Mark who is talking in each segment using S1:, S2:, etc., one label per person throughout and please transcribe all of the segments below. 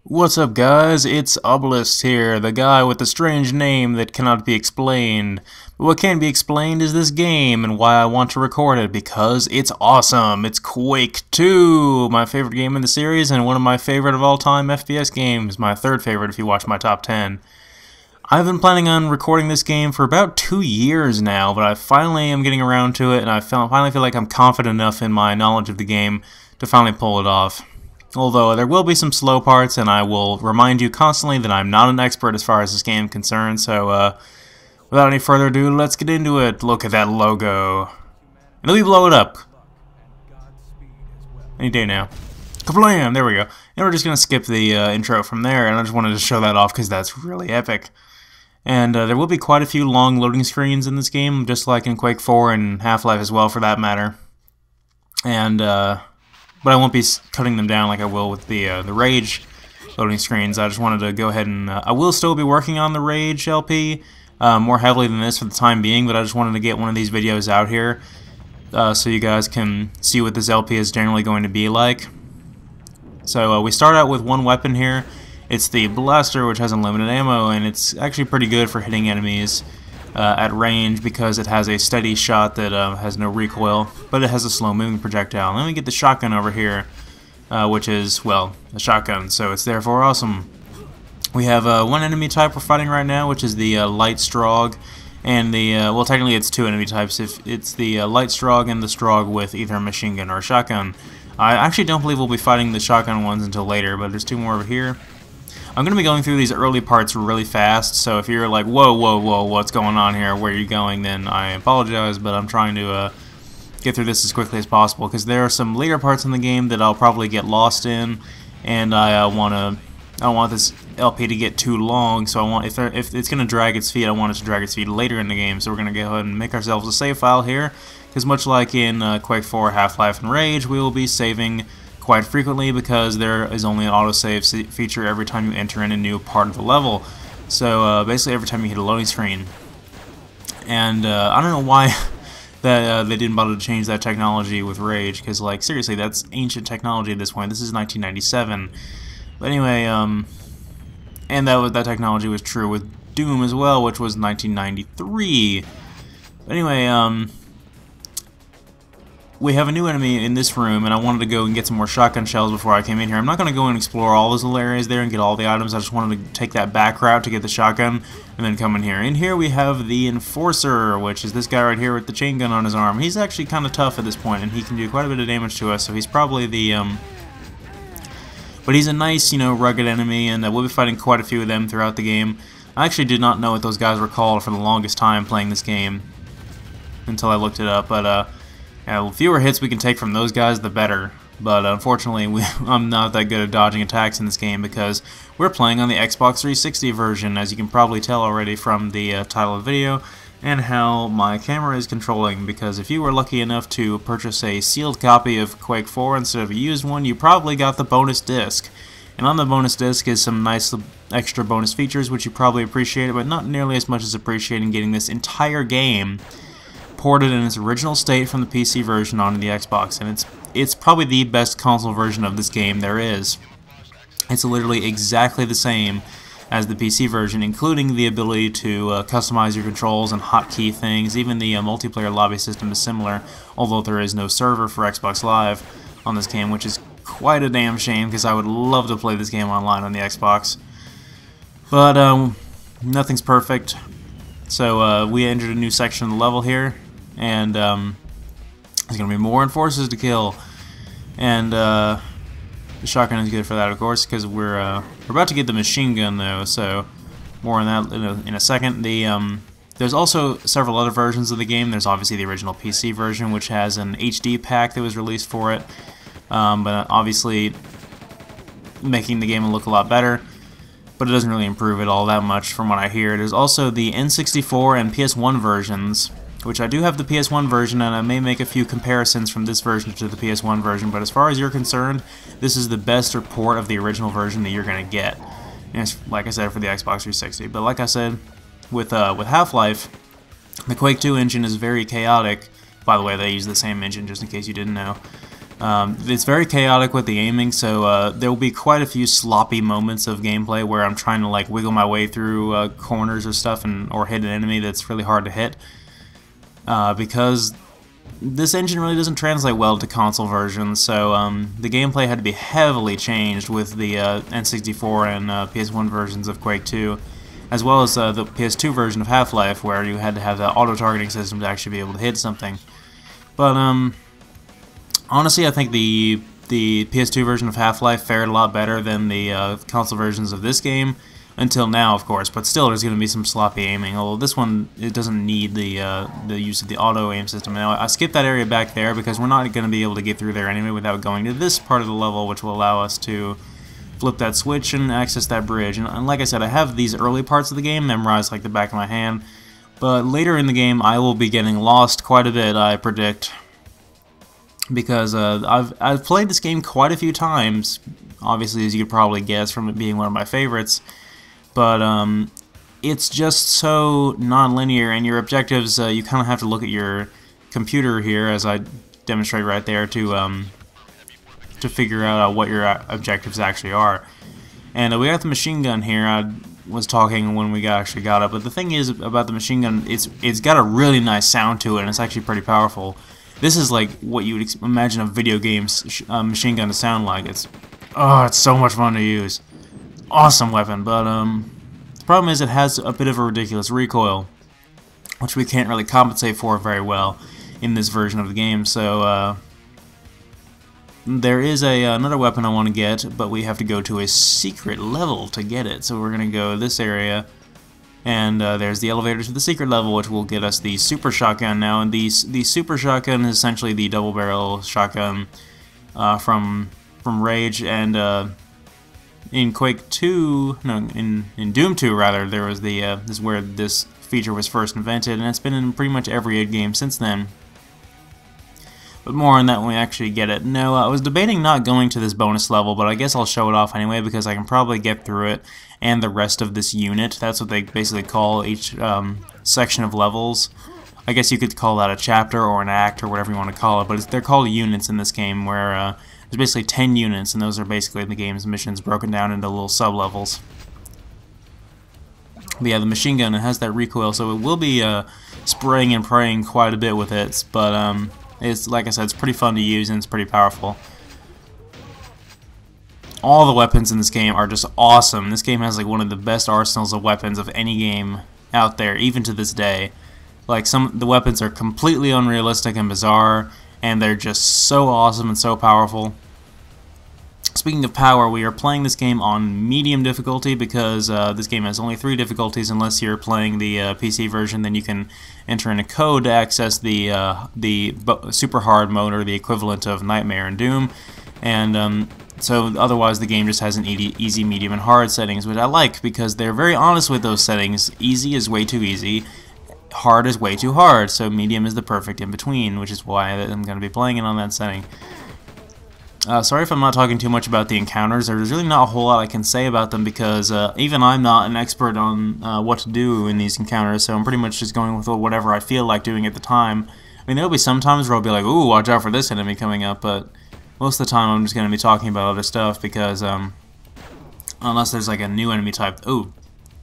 S1: What's up, guys? It's Obelisk here, the guy with the strange name that cannot be explained. But what can be explained is this game and why I want to record it, because it's awesome. It's Quake 2, my favorite game in the series and one of my favorite of all time FPS games, my third favorite if you watch my top 10. I've been planning on recording this game for about 2 years now, but I finally am getting around to it, and I finally feel like I'm confident enough in my knowledge of the game to finally pull it off. Although there will be some slow parts, and I will remind you constantly that I'm not an expert as far as this game is concerned, so without any further ado, let's get into it. Look at that logo. And let me blow it up. Any day now. Kablam! There we go. And we're just going to skip the intro from there, and I just wanted to show that off because that's really epic. And there will be quite a few long loading screens in this game, just like in Quake 4 and Half-Life as well, for that matter. And but I won't be cutting them down like I will with the Rage loading screens. I just wanted to go ahead and I will still be working on the Rage LP more heavily than this for the time being, but I just wanted to get one of these videos out here so you guys can see what this LP is generally going to be like. So we start out with one weapon here. It's the blaster, which has unlimited ammo, and it's actually pretty good for hitting enemies at range because it has a steady shot that has no recoil, but it has a slow-moving projectile. And then we get the shotgun over here, which is, well, a shotgun, so it's therefore awesome. We have one enemy type we're fighting right now, which is the light Strog, and the, well, technically it's two enemy types. If it's the light Strog and the Strog with either a machine gun or a shotgun. I actually don't believe we'll be fighting the shotgun ones until later, but there's two more over here. I'm going to be going through these early parts really fast, so if you're like, whoa, whoa, whoa, what's going on here, where are you going, then I apologize, but I'm trying to get through this as quickly as possible, because there are some later parts in the game that I'll probably get lost in, and I don't want this LP to get too long, so I want, if it's going to drag its feet, I want it to drag its feet later in the game, so we're going to go ahead and make ourselves a save file here, because much like in Quake 4, Half-Life, and Rage, we will be saving quite frequently because there is only an autosave feature every time you enter in a new part of the level. So basically every time you hit a loading screen. And I don't know why that they didn't bother to change that technology with Rage, because like seriously, that's ancient technology at this point. This is 1997. But anyway, and that technology was true with Doom as well, which was 1993. But anyway, we have a new enemy in this room, and I wanted to go and get some more shotgun shells before I came in here. I'm not going to go and explore all those little areas there and get all the items. I just wanted to take that back route to get the shotgun and then come in here. In here we have the Enforcer, which is this guy right here with the chain gun on his arm. He's actually kind of tough at this point, and he can do quite a bit of damage to us, so he's probably the but he's a nice, you know, rugged enemy, and we'll be fighting quite a few of them throughout the game. I actually did not know what those guys were called for the longest time playing this game until I looked it up, but the fewer hits we can take from those guys, the better. But unfortunately, I'm not that good at dodging attacks in this game because we're playing on the Xbox 360 version, as you can probably tell already from the title of the video, and how my camera is controlling. Because if you were lucky enough to purchase a sealed copy of Quake 4 instead of a used one, you probably got the bonus disc. And on the bonus disc is some nice extra bonus features, which you probably appreciate, but not nearly as much as appreciating getting this entire game ported in its original state from the PC version onto the Xbox, and it's probably the best console version of this game there is. It's literally exactly the same as the PC version, including the ability to customize your controls and hotkey things. Even the multiplayer lobby system is similar, although there is no server for Xbox Live on this game, which is quite a damn shame because I would love to play this game online on the Xbox. But nothing's perfect, so we entered a new section of the level here. And there's going to be more Enforcers to kill, and the shotgun is good for that, of course, because we're about to get the machine gun though. So more on that in a second. There's also several other versions of the game. There's obviously the original PC version, which has an HD pack that was released for it, but obviously making the game look a lot better. But it doesn't really improve it all that much from what I hear. There's also the N64 and PS1 versions, which I do have the PS1 version, and I may make a few comparisons from this version to the PS1 version, but as far as you're concerned, this is the best port of the original version that you're going to get. And it's, like I said, for the Xbox 360. But like I said, with Half-Life, the Quake 2 engine is very chaotic. By the way, they use the same engine, just in case you didn't know. It's very chaotic with the aiming, so there will be quite a few sloppy moments of gameplay where I'm trying to like wiggle my way through corners or stuff or hit an enemy that's really hard to hit. Because this engine really doesn't translate well to console versions, so the gameplay had to be heavily changed with the N64 and PS1 versions of Quake 2, as well as the PS2 version of Half-Life, where you had to have the auto-targeting system to actually be able to hit something. But honestly, I think the PS2 version of Half-Life fared a lot better than the console versions of this game, until now, of course. But still, there's going to be some sloppy aiming. Although this one, it doesn't need the use of the auto aim system. Now, I skipped that area back there because we're not going to be able to get through there anyway without going to this part of the level, which will allow us to flip that switch and access that bridge. And like I said, I have these early parts of the game memorized like the back of my hand. But later in the game, I will be getting lost quite a bit, I predict. Because I've played this game quite a few times, obviously, as you could probably guess from it being one of my favorites, but it's just so non-linear, and your objectives, you kind of have to look at your computer here, as I demonstrate right there, to figure out what your objectives actually are. And we got the machine gun here. I was talking when we actually got it, but the thing is about the machine gun, it's got a really nice sound to it, and it's actually pretty powerful. This is like what you would imagine a video game's machine gun to sound like. It's so much fun to use. Awesome weapon, but the problem is it has a bit of a ridiculous recoil, which we can't really compensate for very well in this version of the game. So there is another weapon I want to get, but we have to go to a secret level to get it. So we're going to go this area. And there's the elevator to the secret level, which will get us the super shotgun now. And the super shotgun is essentially the double barrel shotgun from Rage. And in Quake 2, no, in Doom 2 rather, there was this is where this feature was first invented, and it's been in pretty much every id game since then. But more on that when we actually get it. No, I was debating not going to this bonus level, but I guess I'll show it off anyway because I can probably get through it and the rest of this unit. That's what they basically call each section of levels. I guess you could call that a chapter or an act or whatever you want to call it, but they're called units in this game, where there's basically 10 units, and those are basically the game's missions broken down into little sub-levels. But yeah, the machine gun, it has that recoil, so it will be spraying and praying quite a bit with it, but it's, like I said, it's pretty fun to use and it's pretty powerful. All the weapons in this game are just awesome. This game has like one of the best arsenals of weapons of any game out there, even to this day. Like the weapons are completely unrealistic and bizarre, and they're just so awesome and so powerful. Speaking of power, we are playing this game on medium difficulty because this game has only 3 difficulties. Unless you're playing the PC version, then you can enter in a code to access the super hard mode, or the equivalent of Nightmare and Doom. And so otherwise the game just has an easy, medium, and hard settings, which I like because they're very honest with those settings. Easy is way too easy, hard is way too hard, so medium is the perfect in between, which is why I'm going to be playing it on that setting. Sorry if I'm not talking too much about the encounters. There's really not a whole lot I can say about them because even I'm not an expert on what to do in these encounters, so I'm pretty much just going with whatever I feel like doing at the time. I mean, there'll be some times where I'll be like, ooh, watch out for this enemy coming up, but most of the time I'm just going to be talking about other stuff because unless there's like a new enemy type. Ooh,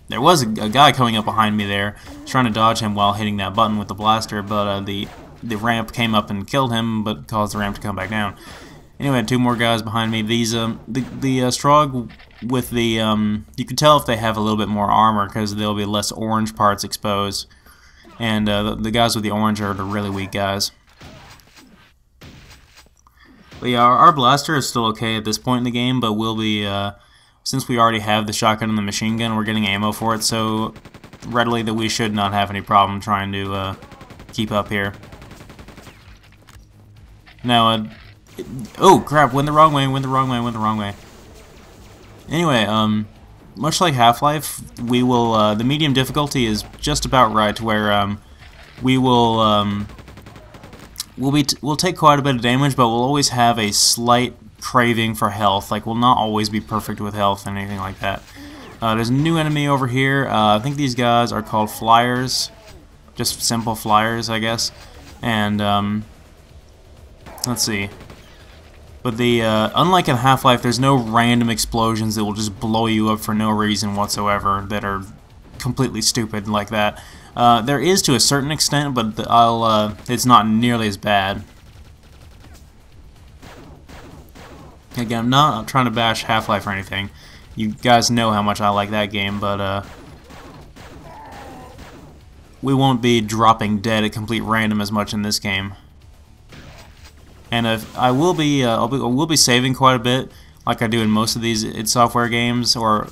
S1: there was a guy coming up behind me there, trying to dodge him while hitting that button with the blaster, but the ramp came up and killed him, but caused the ramp to come back down. Anyway, 2 more guys behind me. These the Strogg with the you can tell if they have a little bit more armor because there'll be less orange parts exposed, and the guys with the orange are the really weak guys. But yeah, our blaster is still okay at this point in the game, but we'll be since we already have the shotgun and the machine gun, we're getting ammo for it so readily that we should not have any problem trying to keep up here. Now, oh crap! Went the wrong way. Anyway, much like Half-Life, we will. The medium difficulty is just about right, where we will. We'll take quite a bit of damage, but we'll always have a slight craving for health. Like, we'll not always be perfect with health and anything like that. There's a new enemy over here. I think these guys are called flyers, just simple flyers, I guess. And let's see. But the unlike in Half-Life, there's no random explosions that will just blow you up for no reason whatsoever that are completely stupid like that. There is to a certain extent, but it's not nearly as bad. Again, I'm not trying to bash Half-Life or anything. You guys know how much I like that game, but we won't be dropping dead at complete random as much in this game. And I will be saving quite a bit, like I do in most of these id Software games or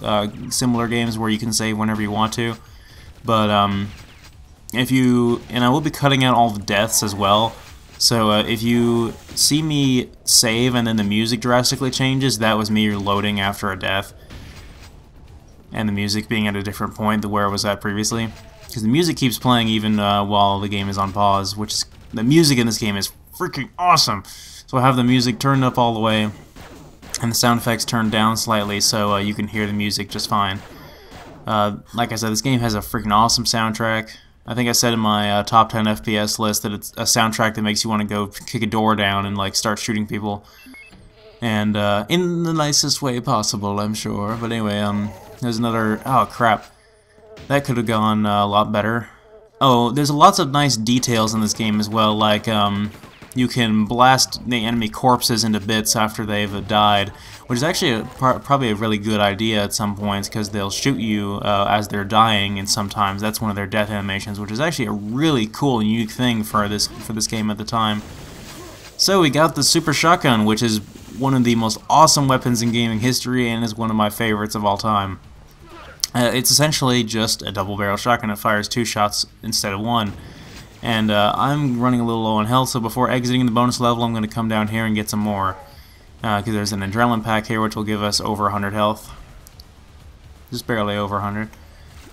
S1: similar games where you can save whenever you want to. But and I will be cutting out all the deaths as well. So if you see me save and then the music drastically changes, that was me loading after a death, and the music being at a different point than where it was at previously. Because the music keeps playing even while the game is on pause, which is, the music in this game is freaking awesome. So I have the music turned up all the way, and the sound effects turned down slightly so you can hear the music just fine. Like I said, this game has a freaking awesome soundtrack. I think I said in my top 10 FPS list that it's a soundtrack that makes you want to go kick a door down and like start shooting people. And in the nicest way possible, I'm sure. But anyway, there's another... Oh, crap. That could have gone a lot better. Oh, there's lots of nice details in this game as well, like you can blast the enemy corpses into bits after they've died, which is actually probably a really good idea at some points, because they'll shoot you as they're dying, and sometimes that's one of their death animations, which is actually a really cool and unique thing for this game at the time. So we got the Super Shotgun, which is one of the most awesome weapons in gaming history and is one of my favorites of all time. It's essentially just a double-barrel shotgun. It fires 2 shots instead of 1. And I'm running a little low on health, so before exiting the bonus level, I'm going to come down here and get some more. Because there's an adrenaline pack here, which will give us over 100 health. Just barely over 100.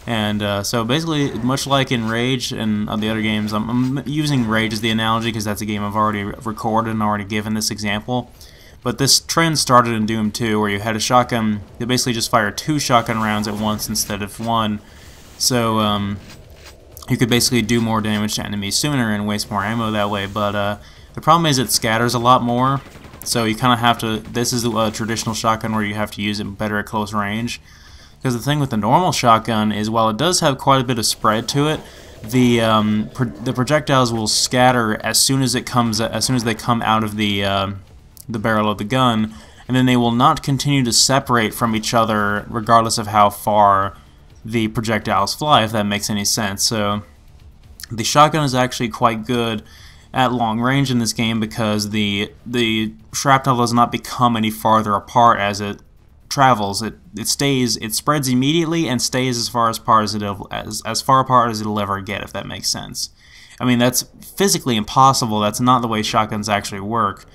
S1: And so basically, much like in Rage and the other games, I'm using Rage as the analogy because that's a game I've already recorded and already given this example. But this trend started in Doom 2, where you had a shotgun that basically just fired 2 shotgun rounds at once instead of 1. So you could basically do more damage to enemies sooner and waste more ammo that way. But the problem is it scatters a lot more, so you kind of have to... This is a traditional shotgun where you have to use it better at close range. Because the thing with the normal shotgun is, while it does have quite a bit of spread to it, the projectiles will scatter as soon as they come out of the barrel of the gun, and then they will not continue to separate from each other regardless of how far the projectiles fly, if that makes any sense. So the shotgun is actually quite good at long range in this game because the shrapnel does not become any farther apart as it travels. It spreads immediately and stays as far apart as it'll ever get, if that makes sense. I mean, that's physically impossible. That's not the way shotguns actually work.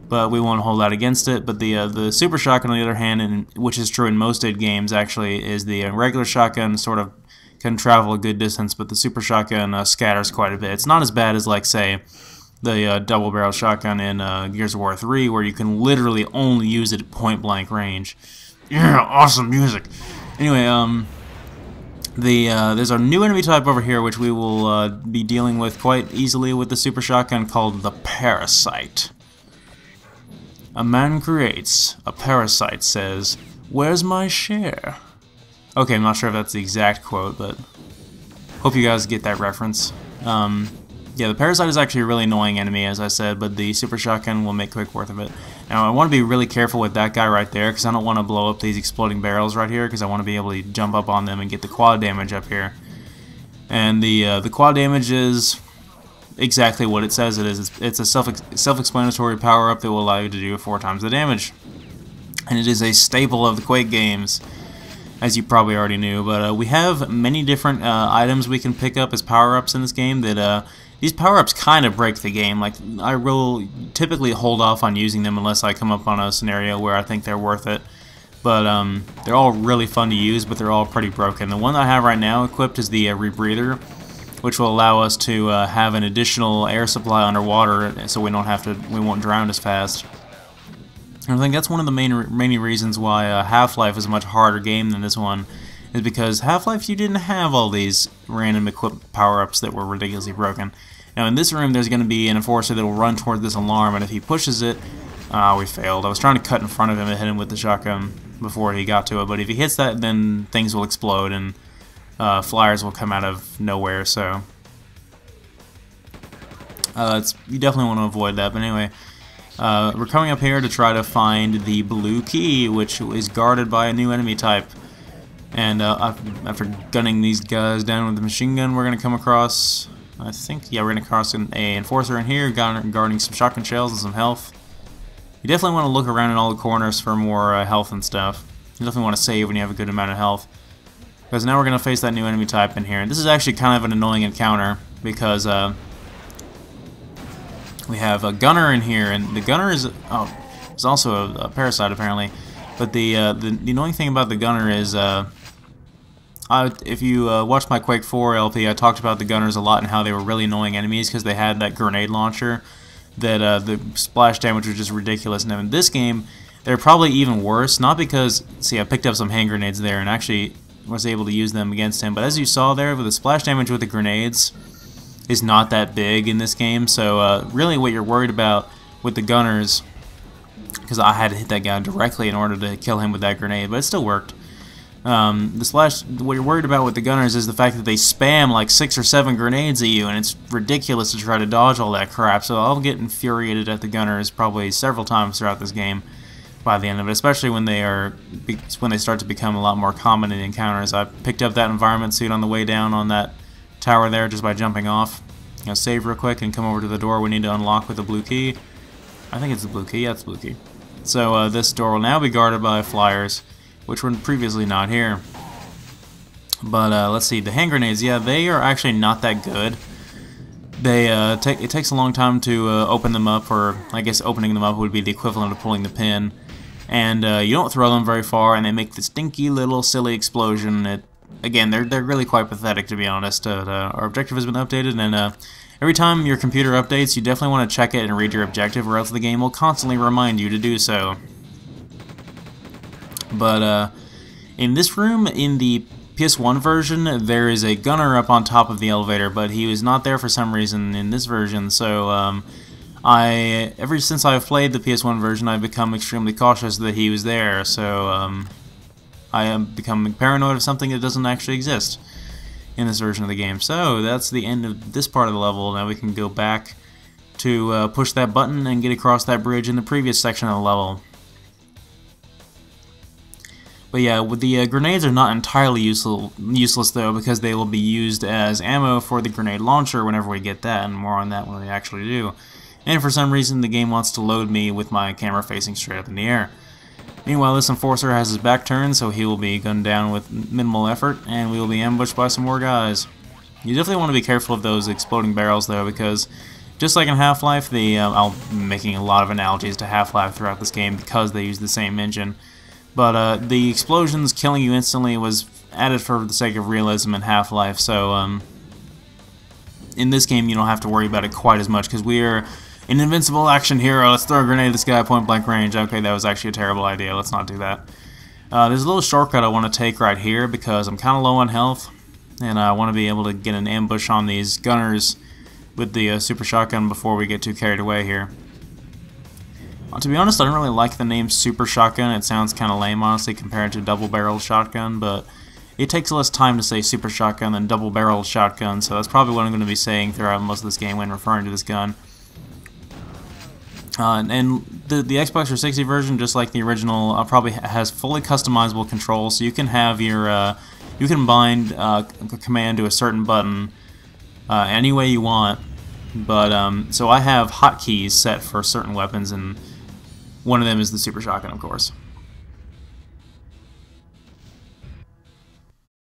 S1: But we won't hold that against it. But the Super Shotgun, on the other hand, and which is true in most id games actually, is the regular shotgun sort of can travel a good distance, but the Super Shotgun scatters quite a bit. It's not as bad as, like, say, the double-barrel shotgun in Gears of War 3, where you can literally only use it at point-blank range. Yeah, awesome music. Anyway, there's a new enemy type over here, which we will be dealing with quite easily with the Super Shotgun, called the Parasite. A man creates, a parasite says, "Where's my share?" Okay, I'm not sure if that's the exact quote, but hope you guys get that reference. Yeah, the Parasite is actually a really annoying enemy, as I said, but the Super Shotgun will make quick work of it. Now, I want to be really careful with that guy right there, because I don't want to blow up these exploding barrels right here, because I want to be able to jump up on them and get the quad damage up here. And the quad damage is exactly what it says it is. It's a self-explanatory power-up that will allow you to do 4 times the damage. And it is a staple of the Quake games, as you probably already knew. But we have many different items we can pick up as power-ups in this game that these power-ups kind of break the game. Like, I will typically hold off on using them unless I come up on a scenario where I think they're worth it. But they're all really fun to use, but they're all pretty broken. The one I have right now equipped is the rebreather, which will allow us to have an additional air supply underwater, so we won't drown as fast. And I think that's one of the main reasons why Half-Life is a much harder game than this one, is because Half-Life, you didn't have all these random equipped power-ups that were ridiculously broken. Now in this room there's going to be an enforcer that will run towards this alarm, and if he pushes it, Ah, we failed. I was trying to cut in front of him and hit him with the shotgun before he got to it, but if he hits that, then things will explode and flyers will come out of nowhere, so you definitely want to avoid that. But anyway, we're coming up here to try to find the blue key, which is guarded by a new enemy type. And after gunning these guys down with the machine gun, we're going to come across, I think, yeah, we're going to cross an enforcer in here, guarding some shotgun shells and some health. You definitely want to look around in all the corners for more health and stuff. You definitely want to save when you have a good amount of health. Because now we're going to face that new enemy type in here. And this is actually kind of an annoying encounter, because we have a gunner in here, and the gunner is also a parasite apparently. But the annoying thing about the gunner is, if you watched my Quake 4 LP, I talked about the gunners a lot and how they were really annoying enemies because they had that grenade launcher that the splash damage was just ridiculous. Now in this game, they're probably even worse. Not because, see, I picked up some hand grenades there and actually was able to use them against him. But as you saw there, with the splash damage with the grenades is not that big in this game. So really what you're worried about with the gunners, because I had to hit that guy directly in order to kill him with that grenade, but it still worked. What you're worried about with the gunners is the fact that they spam like 6 or 7 grenades at you, and it's ridiculous to try to dodge all that crap. So I'll get infuriated at the gunners probably several times throughout this game by the end of it, especially when they start to become a lot more common in encounters. I picked up that environment suit on the way down on that tower there just by jumping off. You know, save real quick and come over to the door we need to unlock with the blue key. I think it's the blue key. Yeah, it's the blue key. So this door will now be guarded by flyers, which were previously not here. But let's see, the hand grenades, yeah, they are actually not that good. They it takes a long time to open them up, or I guess opening them up would be the equivalent of pulling the pin. And you don't throw them very far, and they make this stinky little silly explosion. Again, they're really quite pathetic, to be honest. Our objective has been updated, and every time your computer updates, you definitely want to check it and read your objective, or else the game will constantly remind you to do so. But in this room, in the PS1 version, there is a gunner up on top of the elevator, but he was not there for some reason in this version. So ever since I've played the PS1 version, I've become extremely cautious that he was there. So I am becoming paranoid of something that doesn't actually exist in this version of the game. So that's the end of this part of the level. Now we can go back to push that button and get across that bridge in the previous section of the level. But yeah, with the grenades are not entirely useless though, because they will be used as ammo for the grenade launcher whenever we get that, and more on that when we actually do. And for some reason the game wants to load me with my camera facing straight up in the air. Meanwhile, this enforcer has his back turned, so he will be gunned down with minimal effort, and we will be ambushed by some more guys. You definitely want to be careful of those exploding barrels though, because just like in Half-Life, I'm making a lot of analogies to Half-Life throughout this game because they use the same engine. But the explosions killing you instantly was added for the sake of realism in Half-Life, so in this game you don't have to worry about it quite as much, because we are an invincible action hero. Let's throw a grenade at this guy at point blank range. Okay, that was actually a terrible idea. Let's not do that. There's a little shortcut I want to take right here because I'm kind of low on health, and I want to be able to get an ambush on these gunners with the super shotgun before we get too carried away here. To be honest, I don't really like the name Super Shotgun. It sounds kind of lame, honestly, compared to double-barreled shotgun, but it takes less time to say Super Shotgun than double-barreled shotgun, so that's probably what I'm going to be saying throughout most of this game when referring to this gun. And the Xbox 360 version, just like the original, probably has fully customizable controls, so you can have your, you can bind a command to a certain button any way you want, but, so I have hotkeys set for certain weapons, and one of them is the Super Shotgun, of course.